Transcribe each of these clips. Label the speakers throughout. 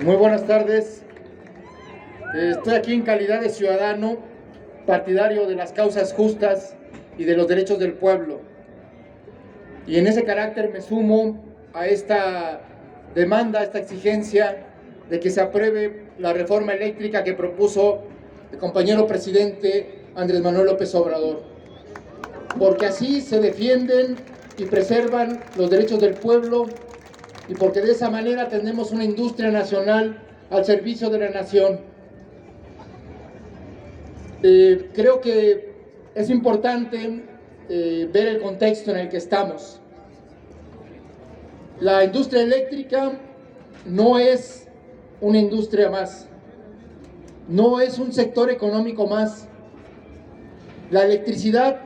Speaker 1: Muy buenas tardes. Estoy aquí en calidad de ciudadano partidario de las causas justas y de los derechos del pueblo. Y en ese carácter me sumo a esta demanda, a esta exigencia de que se apruebe la reforma eléctrica que propuso el compañero presidente Andrés Manuel López Obrador. Porque así se defienden y preservan los derechos del pueblo y porque de esa manera tenemos una industria nacional al servicio de la nación. Creo que es importante ver el contexto en el que estamos. La industria eléctrica no es una industria más, no es un sector económico más. La electricidad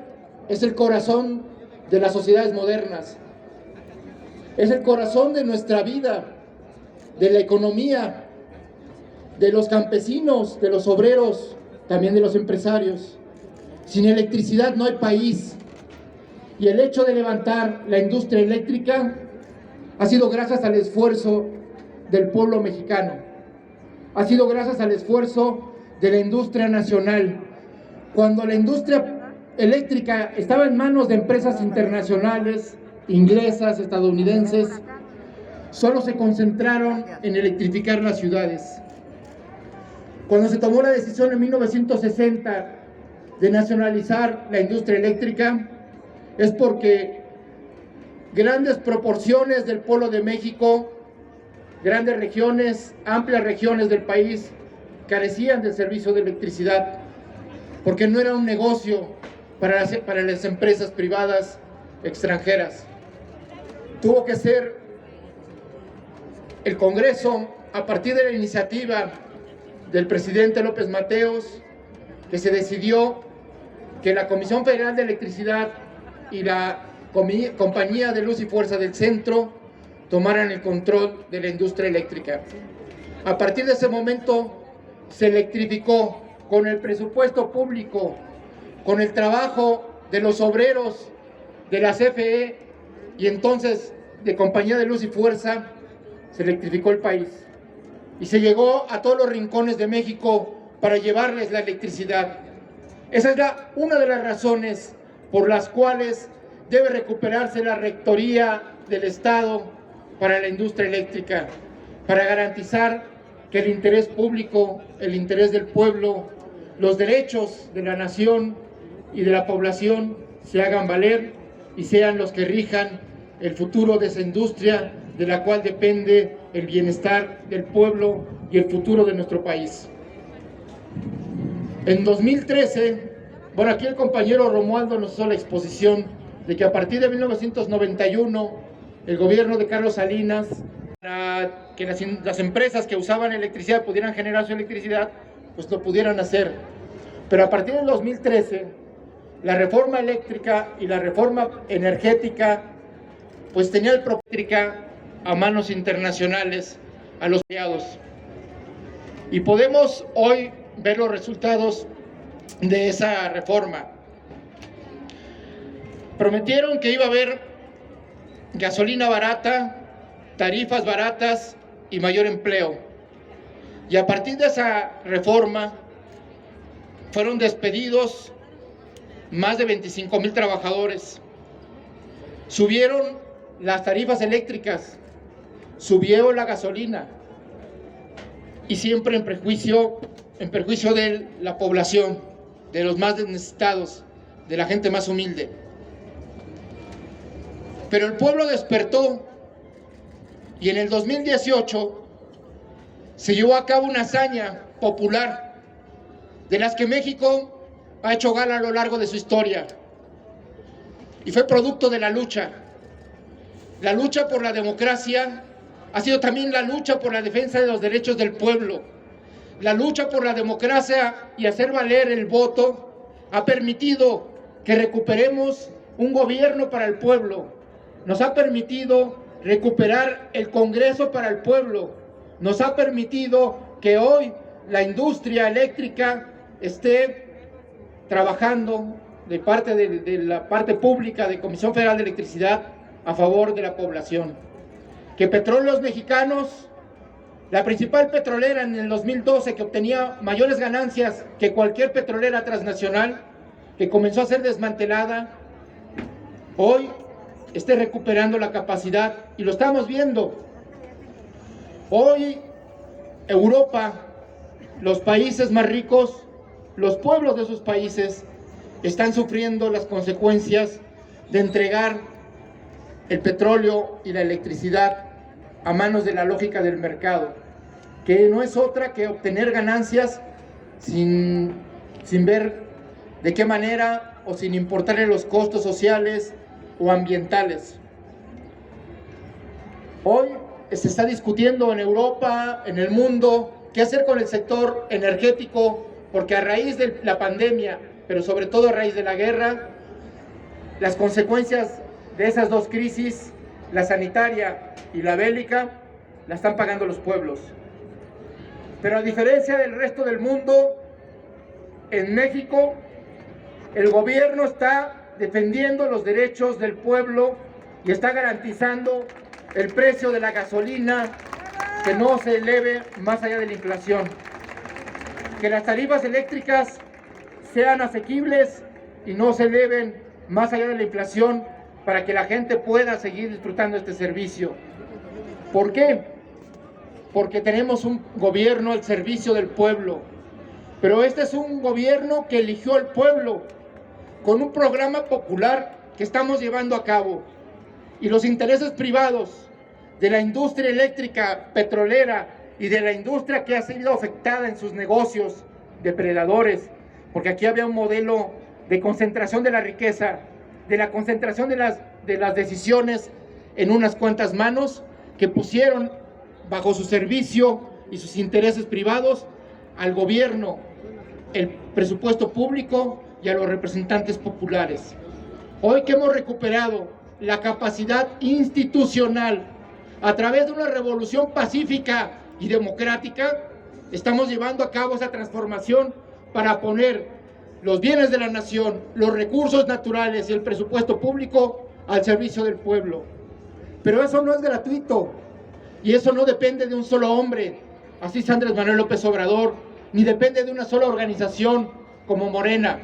Speaker 1: es el corazón de las sociedades modernas, es el corazón de nuestra vida, de la economía, de los campesinos, de los obreros, también de los empresarios. Sin electricidad no hay país. Y el hecho de levantar la industria eléctrica ha sido gracias al esfuerzo del pueblo mexicano. Ha sido gracias al esfuerzo de la industria nacional. Cuando la industria eléctrica estaba en manos de empresas internacionales, inglesas, estadounidenses, solo se concentraron en electrificar las ciudades. Cuando se tomó la decisión en 1960 de nacionalizar la industria eléctrica, es porque grandes proporciones del pueblo de México, grandes regiones, amplias regiones del país, carecían del servicio de electricidad, porque no era un negocio para las empresas privadas extranjeras. Tuvo que ser el Congreso, a partir de la iniciativa del presidente López Mateos, que se decidió que la Comisión Federal de Electricidad y la Compañía de Luz y Fuerza del Centro tomaran el control de la industria eléctrica. A partir de ese momento se electrificó con el presupuesto público, con el trabajo de los obreros de la CFE y entonces de Compañía de Luz y Fuerza, se electrificó el país. Y se llegó a todos los rincones de México para llevarles la electricidad. Esa es una de las razones por las cuales debe recuperarse la rectoría del Estado para la industria eléctrica, para garantizar que el interés público, el interés del pueblo, los derechos de la nación y de la población se hagan valer y sean los que rijan el futuro de esa industria de la cual depende el bienestar del pueblo y el futuro de nuestro país. En 2013, aquí el compañero Romualdo nos hizo la exposición de que a partir de 1991 el gobierno de Carlos Salinas, para que las empresas que usaban electricidad pudieran generar su electricidad, pues lo pudieran hacer. Pero a partir del 2013, la reforma eléctrica y la reforma energética pues tenía el propósito a manos internacionales, a los aliados. Y podemos hoy ver los resultados de esa reforma. Prometieron que iba a haber gasolina barata, tarifas baratas y mayor empleo. Y a partir de esa reforma fueron despedidos más de 25,000 trabajadores. Subieron las tarifas eléctricas, subió la gasolina y siempre en perjuicio de la población, de los más necesitados, de la gente más humilde. Pero el pueblo despertó y en el 2018 se llevó a cabo una hazaña popular de las que México ha hecho gala a lo largo de su historia y fue producto de la lucha. La lucha por la democracia ha sido también la lucha por la defensa de los derechos del pueblo. La lucha por la democracia y hacer valer el voto ha permitido que recuperemos un gobierno para el pueblo. Nos ha permitido recuperar el Congreso para el pueblo. Nos ha permitido que hoy la industria eléctrica esté trabajando de parte de la parte pública de Comisión Federal de Electricidad a favor de la población. Que Petróleos Mexicanos La principal petrolera en el 2012, que obtenía mayores ganancias que cualquier petrolera transnacional, que comenzó a ser desmantelada, hoy está recuperando la capacidad y lo estamos viendo. Hoy Europa, los países más ricos, los pueblos de esos países están sufriendo las consecuencias de entregar el petróleo y la electricidad a manos de la lógica del mercado, que no es otra que obtener ganancias sin ver de qué manera o sin importarle los costos sociales o ambientales. Hoy se está discutiendo en Europa, en el mundo, qué hacer con el sector energético, porque a raíz de la pandemia, pero sobre todo a raíz de la guerra, las consecuencias de esas dos crisis, la sanitaria y la bélica, la están pagando los pueblos. Pero a diferencia del resto del mundo, en México el gobierno está defendiendo los derechos del pueblo y está garantizando el precio de la gasolina, que no se eleve más allá de la inflación, que las tarifas eléctricas sean asequibles y no se eleven más allá de la inflación, para que la gente pueda seguir disfrutando este servicio. ¿Por qué? Porque tenemos un gobierno al servicio del pueblo, pero este es un gobierno que eligió el pueblo con un programa popular que estamos llevando a cabo, y los intereses privados de la industria eléctrica, petrolera y de la industria que ha sido afectada en sus negocios, depredadores, porque aquí había un modelo de concentración de la riqueza, de la concentración de las decisiones en unas cuantas manos, que pusieron bajo su servicio y sus intereses privados al gobierno, el presupuesto público y a los representantes populares. Hoy que hemos recuperado la capacidad institucional a través de una revolución pacífica y democrática, estamos llevando a cabo esa transformación para poner los bienes de la nación, los recursos naturales y el presupuesto público al servicio del pueblo. Pero eso no es gratuito, y eso no depende de un solo hombre, así es Andrés Manuel López Obrador, ni depende de una sola organización como Morena.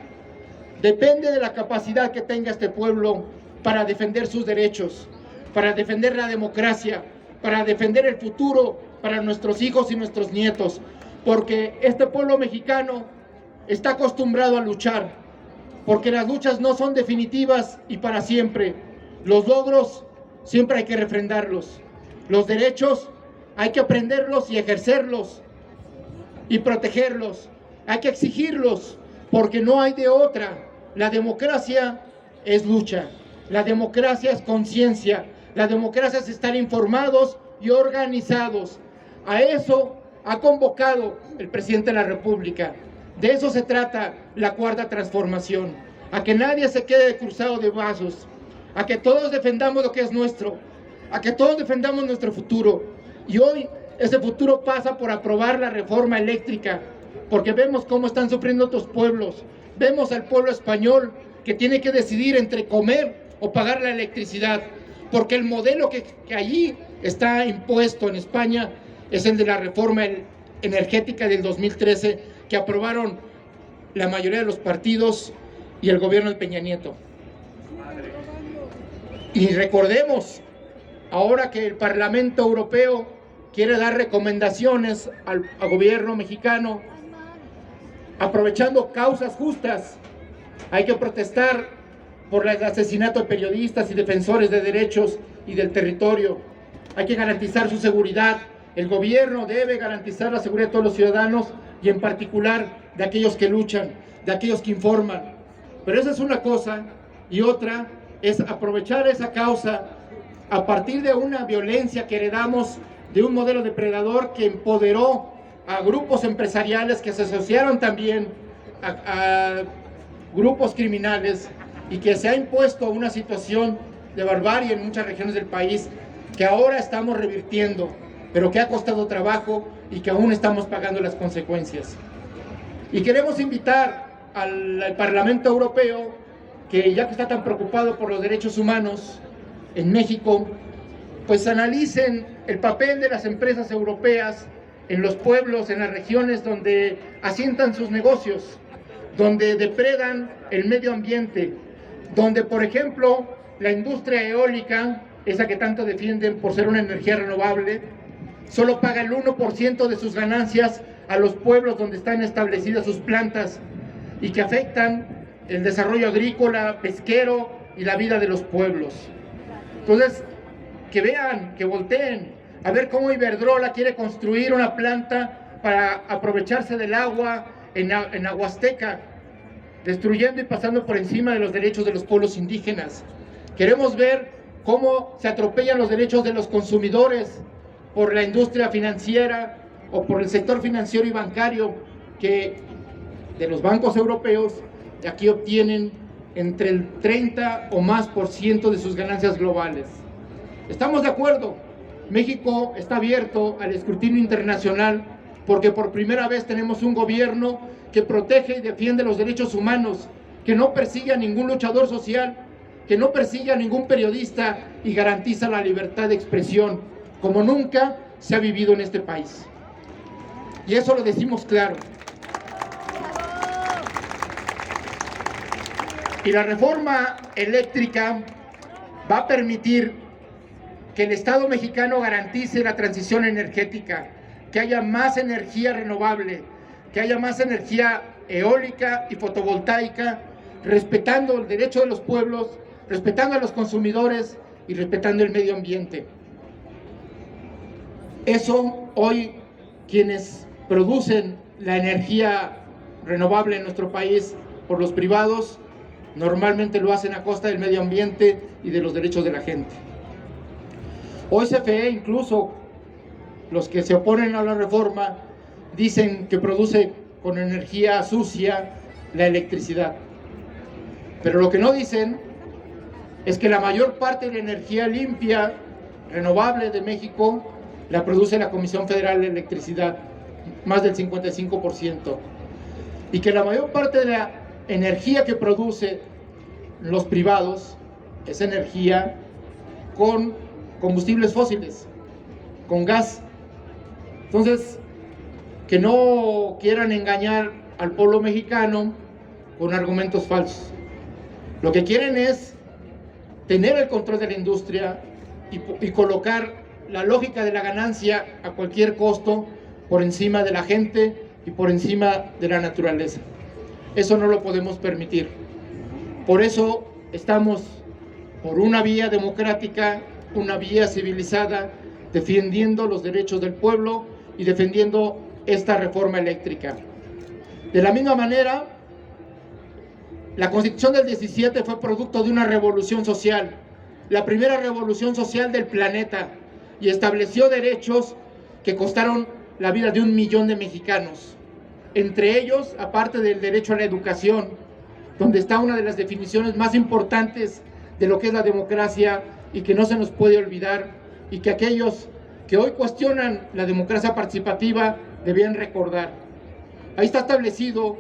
Speaker 1: Depende de la capacidad que tenga este pueblo para defender sus derechos, para defender la democracia, para defender el futuro para nuestros hijos y nuestros nietos, porque este pueblo mexicano está acostumbrado a luchar, porque las luchas no son definitivas y para siempre. Los logros siempre hay que refrendarlos. Los derechos hay que aprenderlos y ejercerlos y protegerlos. Hay que exigirlos, porque no hay de otra. La democracia es lucha. La democracia es conciencia. La democracia es estar informados y organizados. A eso ha convocado el presidente de la República. De eso se trata la cuarta transformación, a que nadie se quede cruzado de brazos, a que todos defendamos lo que es nuestro, a que todos defendamos nuestro futuro. Y hoy ese futuro pasa por aprobar la reforma eléctrica, porque vemos cómo están sufriendo otros pueblos. Vemos al pueblo español que tiene que decidir entre comer o pagar la electricidad, porque el modelo que allí está impuesto en España es el de la reforma energética del 2013, que aprobaron la mayoría de los partidos y el gobierno de Peña Nieto. Y recordemos, ahora que el Parlamento Europeo quiere dar recomendaciones al gobierno mexicano, aprovechando causas justas, hay que protestar por el asesinato de periodistas y defensores de derechos y del territorio. Hay que garantizar su seguridad. El gobierno debe garantizar la seguridad de todos los ciudadanos, y en particular de aquellos que luchan, de aquellos que informan. Pero esa es una cosa, y otra es aprovechar esa causa a partir de una violencia que heredamos de un modelo depredador que empoderó a grupos empresariales que se asociaron también a grupos criminales, y que se ha impuesto una situación de barbarie en muchas regiones del país que ahora estamos revirtiendo, pero que ha costado trabajo y que aún estamos pagando las consecuencias. Y queremos invitar al Parlamento Europeo, que ya que está tan preocupado por los derechos humanos en México, pues analicen el papel de las empresas europeas en los pueblos, en las regiones donde asientan sus negocios, donde depredan el medio ambiente, donde, por ejemplo, la industria eólica, esa que tanto defienden por ser una energía renovable, solo paga el 1% de sus ganancias a los pueblos donde están establecidas sus plantas y que afectan el desarrollo agrícola, pesquero y la vida de los pueblos. Entonces, que vean, que volteen, a ver cómo Iberdrola quiere construir una planta para aprovecharse del agua en Aguasteca, destruyendo y pasando por encima de los derechos de los pueblos indígenas. Queremos ver cómo se atropellan los derechos de los consumidores por la industria financiera o por el sector financiero y bancario que de los bancos europeos aquí obtienen entre el 30 o más por ciento de sus ganancias globales. Estamos de acuerdo, México está abierto al escrutinio internacional porque por primera vez tenemos un gobierno que protege y defiende los derechos humanos, que no persigue a ningún luchador social, que no persigue a ningún periodista y garantiza la libertad de expresión, como nunca se ha vivido en este país. Y eso lo decimos claro. Y la reforma eléctrica va a permitir que el Estado mexicano garantice la transición energética, que haya más energía renovable, que haya más energía eólica y fotovoltaica, respetando el derecho de los pueblos, respetando a los consumidores y respetando el medio ambiente. Eso hoy quienes producen la energía renovable en nuestro país por los privados, normalmente lo hacen a costa del medio ambiente y de los derechos de la gente. Hoy CFE, incluso los que se oponen a la reforma, dicen que produce con energía sucia la electricidad. Pero lo que no dicen es que la mayor parte de la energía limpia, renovable de México, la produce la Comisión Federal de Electricidad, más del 55%. Y que la mayor parte de la energía que produce los privados es energía con combustibles fósiles, con gas. Entonces, que no quieran engañar al pueblo mexicano con argumentos falsos. Lo que quieren es tener el control de la industria y colocar la lógica de la ganancia a cualquier costo por encima de la gente y por encima de la naturaleza. Eso no lo podemos permitir. Por eso estamos por una vía democrática, una vía civilizada, defendiendo los derechos del pueblo y defendiendo esta reforma eléctrica. De la misma manera, la Constitución del 17 fue producto de una revolución social, la primera revolución social del planeta, y estableció derechos que costaron la vida de 1 millón de mexicanos. Entre ellos, aparte del derecho a la educación, donde está una de las definiciones más importantes de lo que es la democracia y que no se nos puede olvidar, y que aquellos que hoy cuestionan la democracia participativa debían recordar. Ahí está establecido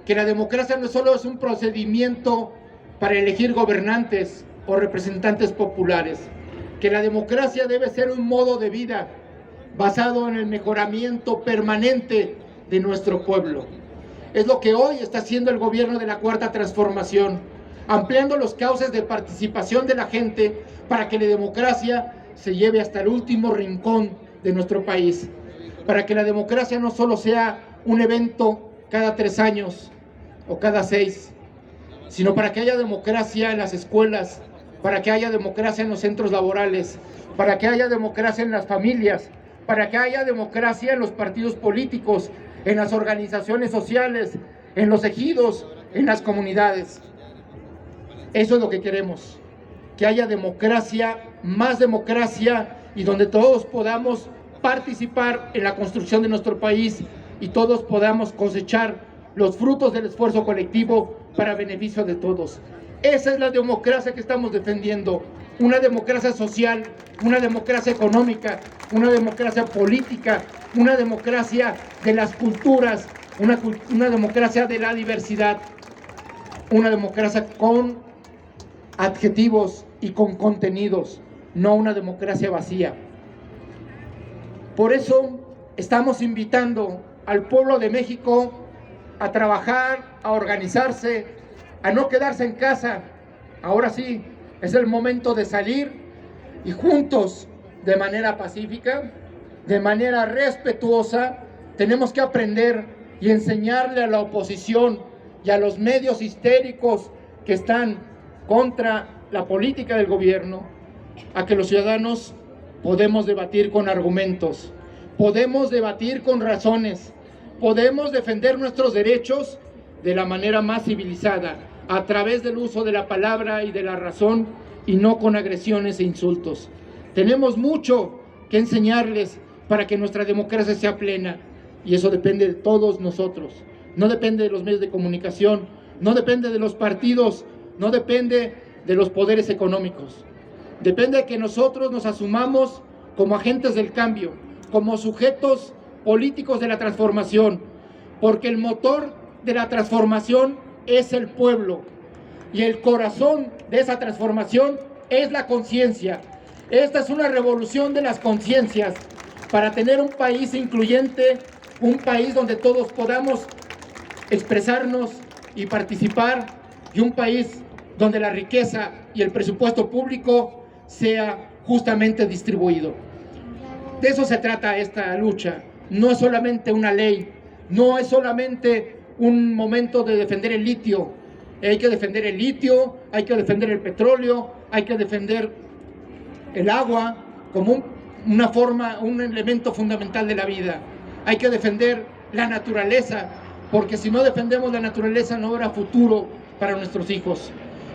Speaker 1: que la democracia no solo es un procedimiento para elegir gobernantes o representantes populares, que la democracia debe ser un modo de vida basado en el mejoramiento permanente de nuestro pueblo. Es lo que hoy está haciendo el gobierno de la Cuarta Transformación, ampliando los cauces de participación de la gente para que la democracia se lleve hasta el último rincón de nuestro país, para que la democracia no solo sea un evento cada 3 años o cada 6, sino para que haya democracia en las escuelas, para que haya democracia en los centros laborales, para que haya democracia en las familias, para que haya democracia en los partidos políticos, en las organizaciones sociales, en los ejidos, en las comunidades. Eso es lo que queremos, que haya democracia, más democracia, y donde todos podamos participar en la construcción de nuestro país y todos podamos cosechar los frutos del esfuerzo colectivo para beneficio de todos. Esa es la democracia que estamos defendiendo, una democracia social, una democracia económica, una democracia política, una democracia de las culturas, una democracia de la diversidad, una democracia con adjetivos y con contenidos, no una democracia vacía. Por eso estamos invitando al pueblo de México a trabajar, a organizarse, a no quedarse en casa. Ahora sí, es el momento de salir y juntos, de manera pacífica, de manera respetuosa, tenemos que aprender y enseñarle a la oposición y a los medios histéricos que están contra la política del gobierno, a que los ciudadanos podemos debatir con argumentos, podemos debatir con razones, podemos defender nuestros derechos de la manera más civilizada, a través del uso de la palabra y de la razón, y no con agresiones e insultos. Tenemos mucho que enseñarles para que nuestra democracia sea plena, y eso depende de todos nosotros. No depende de los medios de comunicación, no depende de los partidos, no depende de los poderes económicos. Depende de que nosotros nos asumamos como agentes del cambio, como sujetos políticos de la transformación, porque el motor de la transformación es el pueblo, y el corazón de esa transformación es la conciencia. Esta es una revolución de las conciencias para tener un país incluyente, un país donde todos podamos expresarnos y participar, y un país donde la riqueza y el presupuesto público sea justamente distribuido. De eso se trata esta lucha. No es solamente una ley, no es solamente un momento de defender el litio. Hay que defender el litio, hay que defender el petróleo, hay que defender el agua como un elemento fundamental de la vida. Hay que defender la naturaleza, porque si no defendemos la naturaleza no habrá futuro para nuestros hijos.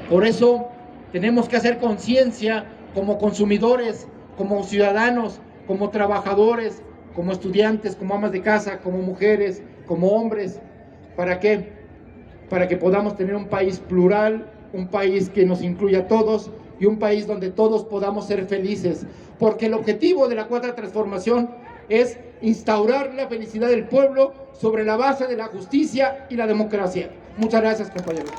Speaker 1: Por eso tenemos que hacer conciencia como consumidores, como ciudadanos, como trabajadores, como estudiantes, como amas de casa, como mujeres, como hombres. ¿Para qué? Para que podamos tener un país plural, un país que nos incluya a todos y un país donde todos podamos ser felices. Porque el objetivo de la Cuarta Transformación es instaurar la felicidad del pueblo sobre la base de la justicia y la democracia. Muchas gracias, compañeros.